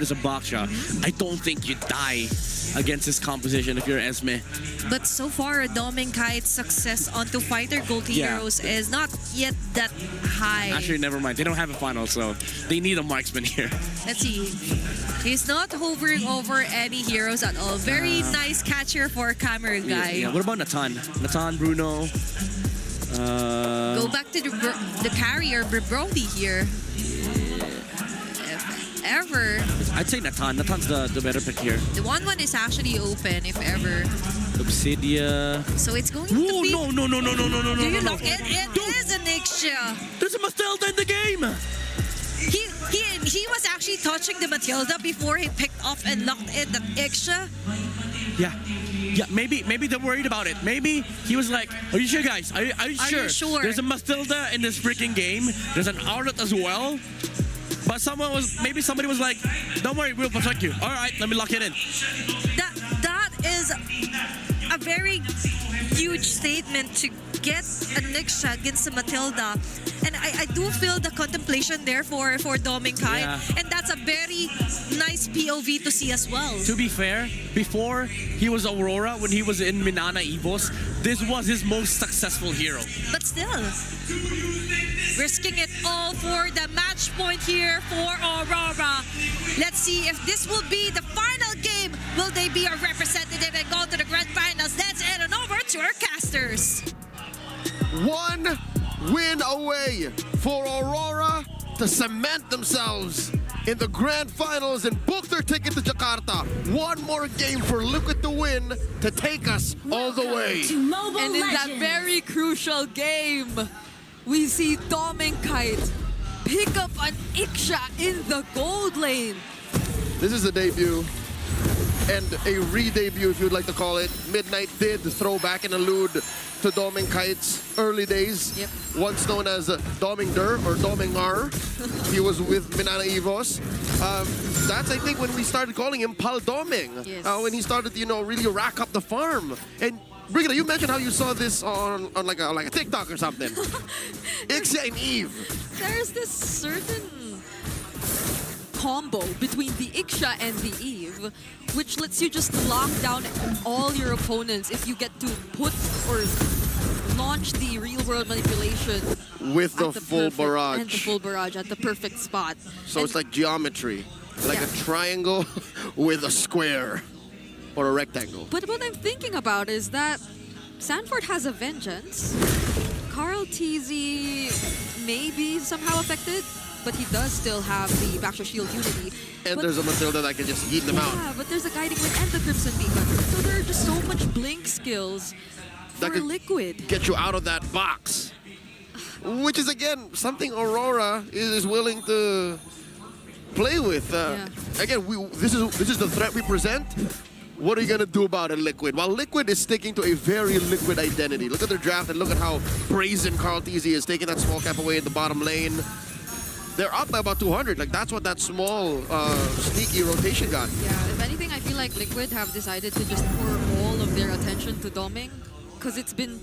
as a boxer, I don't think you die against this composition if you're Esme. But so far, Doming Kite's success onto Fighter Gold Heroes is not yet that high. Actually, never mind. They don't have a final, so they need a marksman here. Let's see. He's not hovering over any heroes at all. Very nice catcher for camera guy. Yeah. What about Natan? Natan, Bruno. Go back to the carrier, Brody here. If ever. I'd say Natan. Natan's the better pick here. The 1-1 is actually open, if ever. Obsidia. So it's going to be... No. Do you lock it? It is an Ixia. There's a Matilda in the game! He was actually touching the Matilda before he picked off and locked in the Ixia. Yeah, maybe they're worried about it. Maybe he was like, are you sure, guys? Are you sure? You sure? There's a Matilda in this freaking game. There's an outlet as well. But maybe somebody was like, don't worry, we'll protect you. All right, let me lock it in. That is a very huge statement to get a Nixia against a Matilda. And I do feel the contemplation there for Doming Kite. Yeah. And that's a very nice POV to see as well. To be fair, before he was Aurora, when he was in Minana Evos, this was his most successful hero. But still, risking it all for the match point here for Aurora. Let's see if this will be the final game. Will they be a representative and go to the grand finals? Let's head on over to our casters. One win away for Aurora to cement themselves in the grand finals and book their ticket to Jakarta. One more game for Liquid to win to take us all the way. And in that very crucial game, we see Doming Kite pick up an Ixia in the gold lane. This is a debut and a re-debut, if you'd like to call it. Midnight did throw back and allude to Doming Kite's early days. Yep. Once known as Doming Der or Doming R. He was with Minana Evos. That's, I think, when we started calling him Pal Doming. Yes. When he started, you know, really rack up the farm. And Brigida, you mentioned how you saw this on like a TikTok or something. Ixia and Eve. There's this certain combo between the Ixia and the Eve, which lets you just lock down all your opponents if you get to put or launch the real-world manipulation With the full barrage. And the full barrage at the perfect spot. So it's like geometry, like a triangle with a square or a rectangle. But what I'm thinking about is that Sanford has a vengeance. Carl TZ may be somehow affected, but he does still have the Baxter Shield Unity. And but there's a Matilda that can just yeet them out. Yeah, but there's a Guiding Wind and the Crimson Beacon. So there are just so much blink skills That for could Liquid. get you out of that box. Which is, again, something Aurora is willing to play with. Again, this is the threat we present. What are you going to do about it, Liquid? While Liquid is sticking to a very Liquid identity. Look at their draft and look at how brazen Carl TZ is taking that small cap away in the bottom lane. They're up by about 200. Like, that's what that small, sneaky rotation got. Yeah, if anything, I feel like Liquid have decided to just pour all of their attention to Doming, because it's been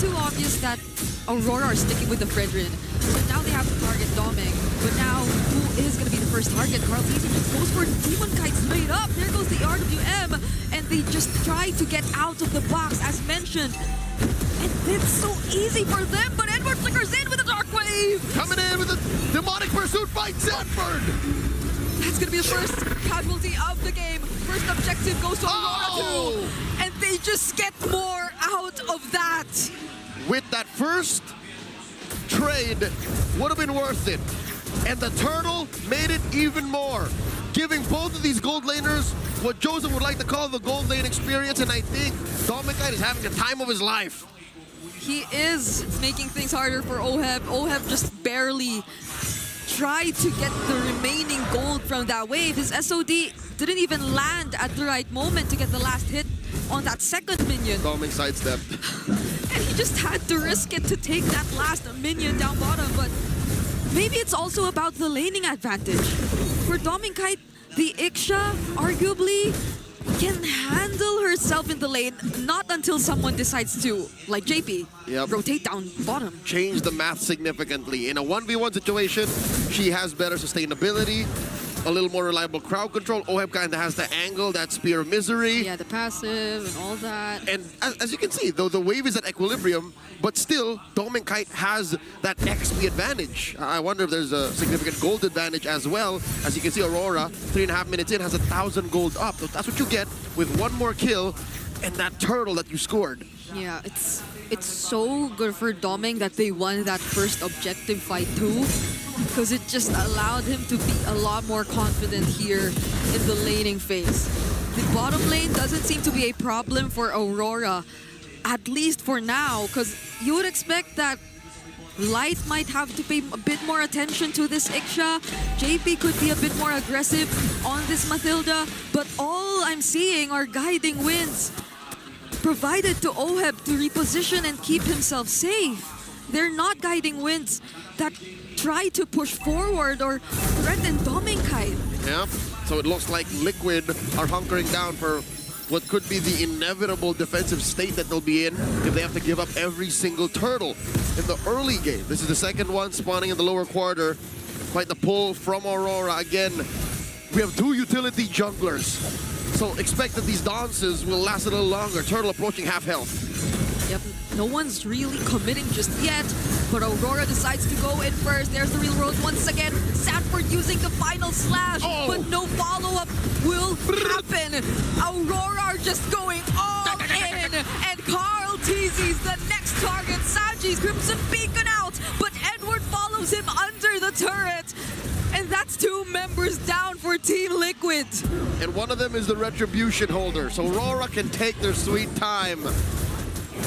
too obvious that Aurora are sticking with the Fredrin. So now they have to target Doming. But now, who is going to be the first target? Carl TZ just goes for Demon Kite straight up. There goes the RWM. And they just try to get out of the box, as mentioned. And it's so easy for them, but Edward flickers in with a Dark Wave. Coming in with a demonic pursuit by Sanford. That's going to be the first casualty of the game. First objective goes to Aurora 2. And they just get more out of that. With that first trade, would have been worth it. And the turtle made it even more, giving both of these gold laners what Joseph would like to call the gold lane experience, and I think Doming Kite is having the time of his life. He is making things harder for Oheb. Oheb just barely tried to get the remaining gold from that wave. His SOD didn't even land at the right moment to get the last hit on that second minion. Doming sidestepped. And he just had to risk it to take that last minion down bottom, but maybe it's also about the laning advantage. For Doming Kite, the Ixia arguably can handle herself in the lane, not until someone decides to, like JP, rotate down bottom. Change the math significantly. In a 1v1 situation, she has better sustainability. a little more reliable crowd control. Oheb kind of has the angle, that spear of misery. Yeah, the passive and all that. And as you can see, though the wave is at equilibrium, but still, Doming Kite has that XP advantage. I wonder if there's a significant gold advantage as well. As you can see, Aurora, 3.5 minutes in, has 1,000 gold up. So that's what you get with one more kill and that turtle that you scored. Yeah, it's so good for Doming that they won that first objective fight too, because it just allowed him to be a lot more confident here in the laning phase. The bottom lane doesn't seem to be a problem for Aurora, at least for now, because you would expect that Light might have to pay a bit more attention to this Ixia. JP could be a bit more aggressive on this Mathilda, but all I'm seeing are guiding winds provided to Oheb to reposition and keep himself safe. They're not guiding winds that try to push forward or threaten Doming Kite. Yeah, so it looks like Liquid are hunkering down for what could be the inevitable defensive state that they'll be in if they have to give up every single turtle in the early game. This is the second one spawning in the lower quarter. Quite the pull from Aurora. Again, we have 2 utility junglers. So expect that these dances will last a little longer. Turtle approaching half health. Yep, no one's really committing just yet, but Aurora decides to go in first. There's the real world once again. Sanford using the final slash, but no follow-up will happen. Aurora are just going all in, and Carl teases the next target. Sanji's Crimson Beacon out, but Edward follows him under the turret. And that's 2 members down for Team Liquid. And one of them is the Retribution holder, so Aurora can take their sweet time.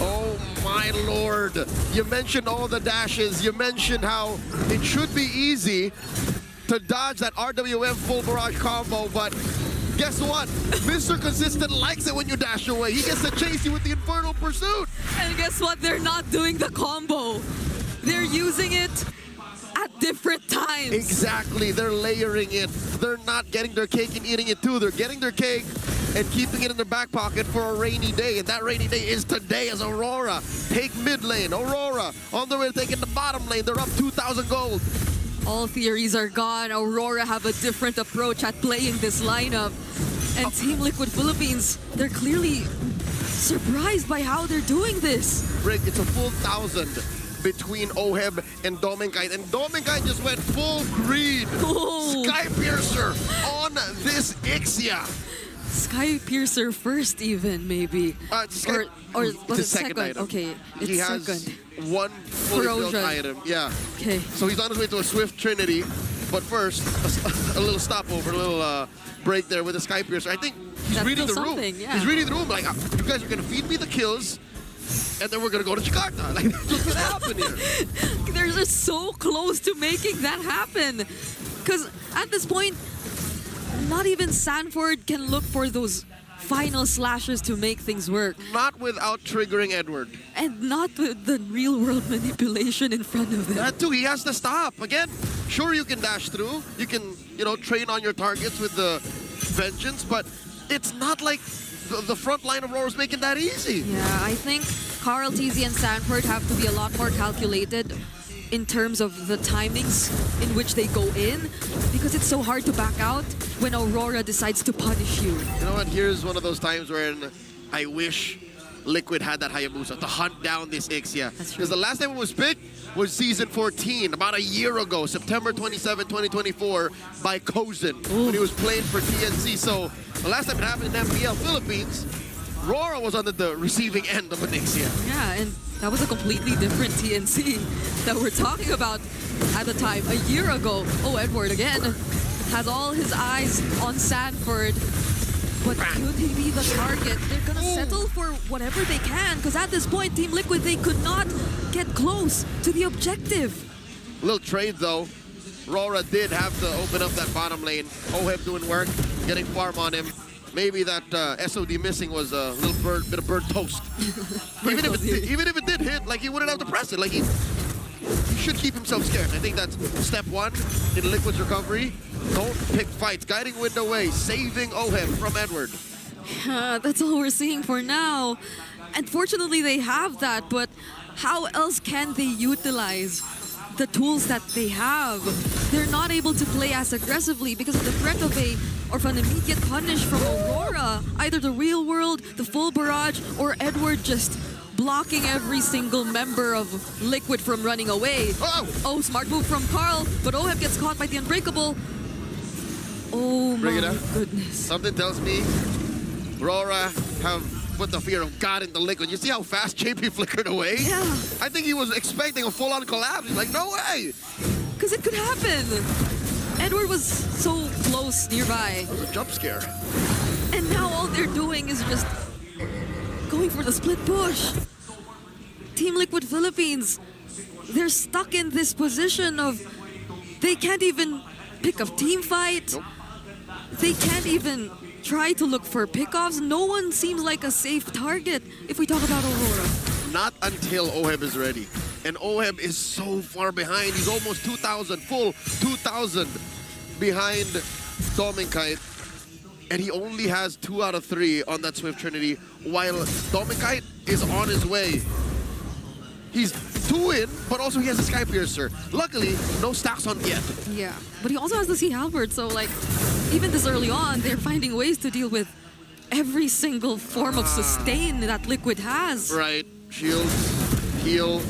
Oh my lord. You mentioned all the dashes. You mentioned how it should be easy to dodge that RWM full barrage combo, but guess what? Mr. Consistent likes it when you dash away. He gets to chase you with the Infernal Pursuit. And guess what? They're not doing the combo. They're using it at different times. Exactly. They're layering it. They're not getting their cake and eating it too. They're getting their cake and keeping it in their back pocket for a rainy day. And that rainy day is today as Aurora take mid lane. Aurora on their way to taking the bottom lane. They're up 2,000 gold. All theories are gone. Aurora have a different approach at playing this lineup. And Team Liquid Philippines, they're clearly surprised by how they're doing this. Rick, it's a full 1,000 between Oheb and Doming Kite. And Doming Kite just went full green. Oh. Sky Piercer on this Ixia. Sky Piercer first even, maybe. Or was it second? Item. Okay, it's he has second. one fully built item. Yeah. Okay. So he's on his way to a Swift Trinity. But first, a little stopover, a little break there with the Sky Piercer. I think he's That's reading the still room. something, yeah. He's reading the room like, you guys are going to feed me the kills, and then we're going to go to Jakarta. Like, that's what's going to happen here. They're just so close to making that happen. Because at this point, not even Sanford can look for those final slashes to make things work. Not without triggering Edward. And not with the real world manipulation in front of them. That too, he has to stop. Again, sure you can dash through. You can, train on your targets with the Vengeance, but it's not like the front line of Aurora's making that easy. Yeah, I think Carl, TZ, and Sanford have to be a lot more calculated in terms of the timings in which they go in, because it's so hard to back out when Aurora decides to punish you. You know what? Here's one of those times where I wish Liquid had that Hayabusa to hunt down this Ixia. Because the last time it was picked was Season 14, about a year ago, September 27, 2024, by Kozin, when he was playing for TNC. So the last time it happened in MPL Philippines, Aurora was on the receiving end of an Ixia. Yeah, and that was a completely different TNC that we're talking about at the time. A year ago, Edward again has all his eyes on Sanford. But could he be the target? They're gonna settle for whatever they can, because at this point, Team Liquid, they could not get close to the objective. Little trade though. Aurora did have to open up that bottom lane. Oheb doing work, getting farm on him. Maybe that SOD missing was a little bit of burnt toast. even if it did hit, like he wouldn't have to press it. Like he should keep himself scared. I think that's step one in Liquid's recovery. Don't pick fights. Guiding wind away, saving Oheb from Edward. That's all we're seeing for now. Unfortunately, they have that, but how else can they utilize the tools that they have. They're not able to play as aggressively because of the threat of an immediate punish from Aurora. Either the real world, the full barrage, or Edward just blocking every single member of Liquid from running away. Oh, smart move from Carl, but Oheb gets caught by the Unbreakable. Oh my goodness. Something tells me Aurora have put the fear of God into Liquid. You see how fast JP flickered away? Yeah. I think he was expecting a full-on collapse. He's like, no way! Because it could happen. Edward was so close nearby. That was a jump scare. And now all they're doing is just going for the split push. Team Liquid Philippines, they're stuck in this position of they can't even pick a team fight. Nope. They can't even try to look for pickoffs. No one seems like a safe target if we talk about Aurora. Not until Oheb is ready. And Oheb is so far behind. He's almost 2,000, full 2,000 behind Dominkite. And he only has 2 out of 3 on that Swift Trinity, while Dominkite is on his way. He's 2 in, but also he has a Sky Piercer. Luckily, no stacks on yet. Yeah, but he also has the Sea Halberd, so like, even this early on, they're finding ways to deal with every single form of sustain that Liquid has. Right, shield, heal,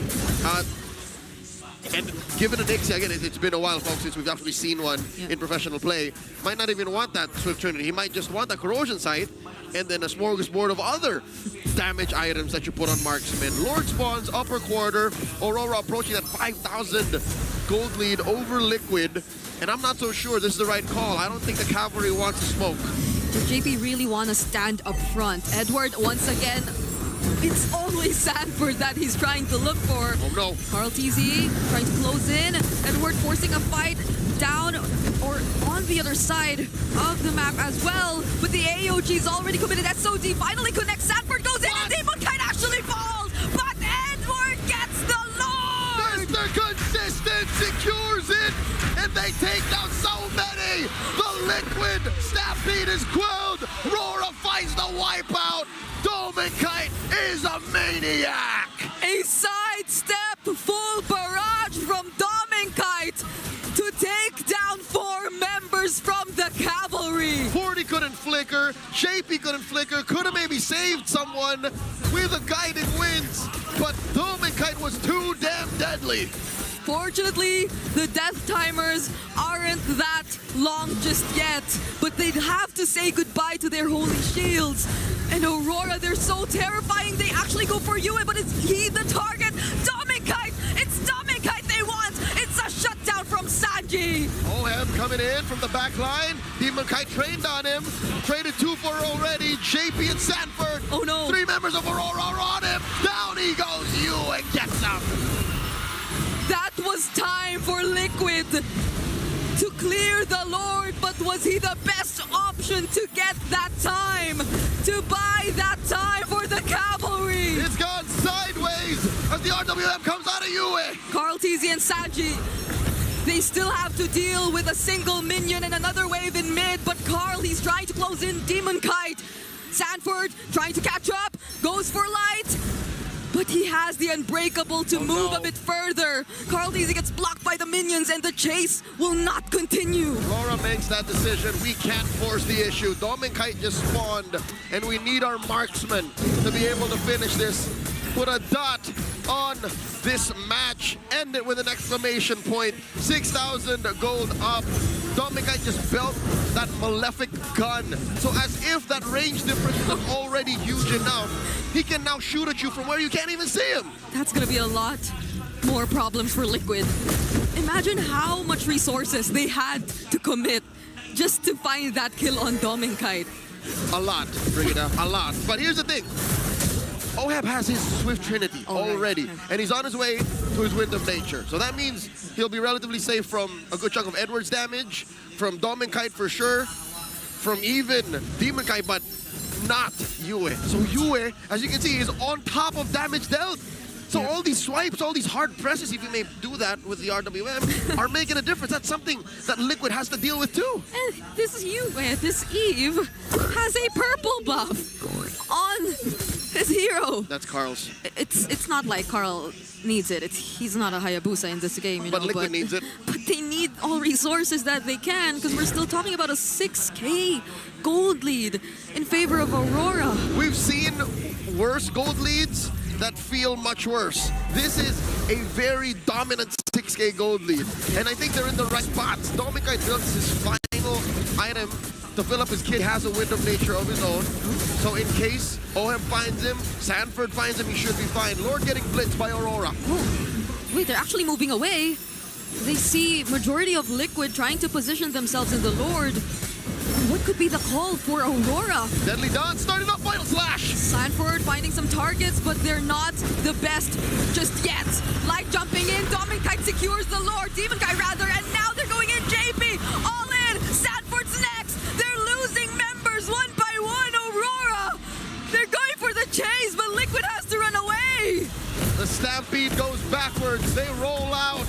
and given an Ixia, again, it's been a while, folks, since we've actually seen one in professional play. Might not even want that Swift Trinity. He might just want that Corrosion Sight, and then a smorgasbord of other damage items that you put on Marksman. Lord spawns, upper quarter, Aurora approaching that 5,000 gold lead over Liquid, and I'm not so sure this is the right call. I don't think the Cavalry wants to smoke. Does JP really want to stand up front? Edward, once again, it's always Sanford that he's trying to look for. Oh no. Carl TZ trying to close in. Edward forcing a fight down or on the other side of the map as well. But the AOG is already committed. SOD finally connects. Sanford goes in and Demonkite actually falls. But Edward gets the Lord! Mr. Consistent secures it, and they take down so many. The Liquid Stampede is quelled. Aurora finds the wipeout. Dominkite is a maniac! A sidestep full barrage from Dominkite to take down 4 members from the Cavalry. 40 couldn't flicker, JP couldn't flicker, could have maybe saved someone with a guided winds, but Dominkite was too damn deadly. Fortunately, the death timers aren't that long just yet, but they'd have to say goodbye to their holy shields. And Aurora, they're so terrifying, they actually go for Yue, but is he the target? Dominkite! It's Dominkite they want! It's a shutdown from Sanji! Oheb coming in from the back line. Demonkite trained on him. Traded 2 for already. JP and Sanford. Oh no. 3 members of Aurora are on him. Down he goes. Yue gets him. That was time for Liquid to clear the Lord, but was he the best option to get that time? To buy that time for the Cavalry? It's gone sideways as the RWM comes out of Yue. Carl TZ and Sanji, they still have to deal with a single minion and another wave in mid, but Carl, he's trying to close in Demonkite. Sanford trying to catch up, goes for light. But he has the Unbreakable to move a bit further. Carl TZ gets blocked by the minions and the chase will not continue. Aurora makes that decision. We can't force the issue. Dominkite just spawned, and we need our marksman to be able to finish this. Put a dot on this match. End it with an exclamation point. 6,000 gold up. Dominkite just built that malefic gun. So as if that range difference was already huge enough, he can now shoot at you from where you can't even see him. That's gonna be a lot more problems for Liquid. Imagine how much resources they had to commit just to find that kill on Dominkite. A lot, Brigida, a lot. But here's the thing. Oheb has his Swift Trinity already, and he's on his way to his Wind of Nature. So that means he'll be relatively safe from a good chunk of Edward's damage, from Dominkite for sure, from even Demonkite, but not Yue. So Yue, as you can see, is on top of damage dealt. So all these swipes, all these hard presses, if you may do that with the RWM, are making a difference. That's something that Liquid has to deal with too. And this Eve has a purple buff on his hero. That's Carl's. It's not like Carl needs it. He's not a Hayabusa in this game, you But know. Liquid needs it. But they need all resources that they can, because we're still talking about a 6K gold lead in favor of Aurora. We've seen worse gold leads that feel much worse. This is a very dominant 6K gold lead. And I think they're in the right spots. Domikai builds his final item to fill up his kit, has a wind of nature of his own. So in case Ohem finds him, Sanford finds him, he should be fine. Lord getting blitzed by Aurora. Oh, wait, they're actually moving away. They see majority of Liquid trying to position themselves in the Lord. What could be the call for Aurora? Deadly Dawn starting up Vital Slash. Sanford finding some targets, but they're not the best just yet. Light jumping in, Dominkite secures the Lord, Demon Guy rather, and now they're going in, JP, all in, Sanford's next. They're losing members one by one, Aurora. They're going for the chase, but Liquid has to run away. The Stampede goes backwards, they roll out.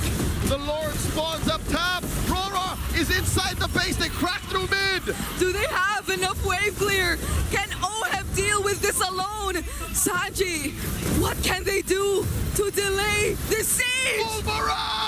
The Lord spawns up top. Aurora is inside the base, they crack through mid. Do they have enough wave clear? Can Ohem deal with this alone? Sanji, what can they do to delay the siege? Full barrage!